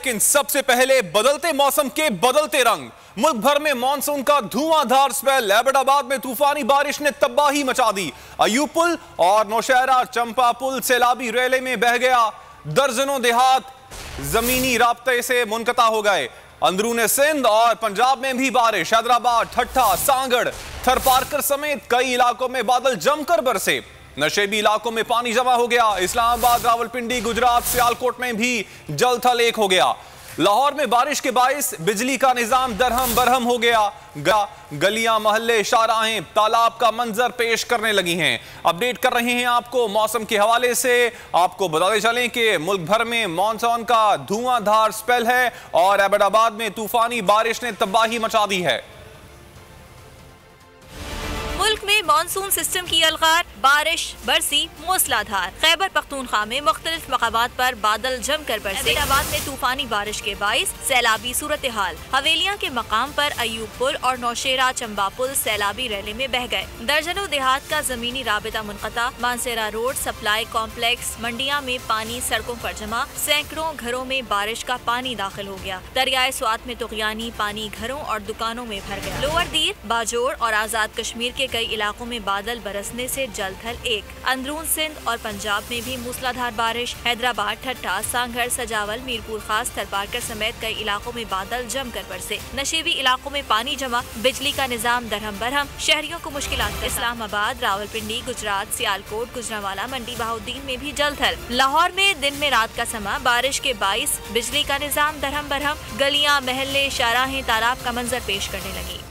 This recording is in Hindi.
लेकिन सबसे पहले बदलते मौसम के बदलते रंग। मुल्क भर में मानसून का धुआंधार स्पेल। एबटाबाद में तूफानी बारिश ने तबाही मचा दी। अयूब पुल और नौशहरा चंपा पुल सैलाबी रेले में बह गया। दर्जनों देहात जमीनी राब्ते से मुनकता हो गए। अंदरूने सिंध और पंजाब में भी बारिश। हैदराबाद, ठट्ठा, सांगड़, थरपारकर समेत कई इलाकों में बादल जमकर बरसे। नशेबी इलाकों में पानी जमा हो गया। इस्लामाबाद, रावलपिंडी, गुजरात, सियालकोट में भी जल थल एक हो गया। लाहौर में बारिश के बाइस बिजली का निजाम दरहम बरहम हो गया। गलियां, मोहल्ले, शाहराहें तालाब का मंजर पेश करने लगी हैं। अपडेट कर रहे हैं आपको मौसम के हवाले से। आपको बताते चलें कि मुल्क भर में मानसून का धुआंधार स्पेल है और एबटाबाद में तूफानी बारिश ने तबाही मचा दी है। मुल्क में मानसून सिस्टम की अलगार, बारिश बरसी मूसलाधार। खैबर पख्तूनख्वा में मुख्तलिफ मकामात पर बादल जमकर बरसे। हैदराबाद में तूफानी बारिश के बाइस सैलाबी सूरत हाल। हवेलियां के मकाम पर अयूब पुल और नौशेरा चंबा पुल सैलाबी रैले में बह गए। दर्जनों देहात का जमीनी राबिता मुनक़ता। मानसेरा रोड सप्लाई कॉम्प्लेक्स मंडिया में पानी सड़कों पर जमा। सैकड़ों घरों में बारिश का पानी दाखिल हो गया। दरियाए स्वात में तुग़यानी पानी घरों और दुकानों में भर गया। लोअर दीर, बाजोड़ और आजाद कश्मीर के कई इलाकों में बादल बरसने से जल थल एक। अंदरून सिंध और पंजाब में भी मूसलाधार बारिश। हैदराबाद, ठट्ठा, सांगड़, सजावल, मीरपुर खास, थरपारकर समेत कई इलाकों में बादल जमकर बरसे। नशेबी इलाकों में पानी जमा। बिजली का निजाम दरहम बरहम। शहरियों को मुश्किलात। इस्लामाबाद, रावलपिंडी, गुजरात, सियालकोट, गुजरांवाला, मंडी बहाउद्दीन में भी जल थल। लाहौर में दिन में रात का समा। बारिश के बाइस बिजली का निजाम दरहम बरहम। गलियां, महल्ले, शाहराहें तालाब का मंजर पेश करने लगी।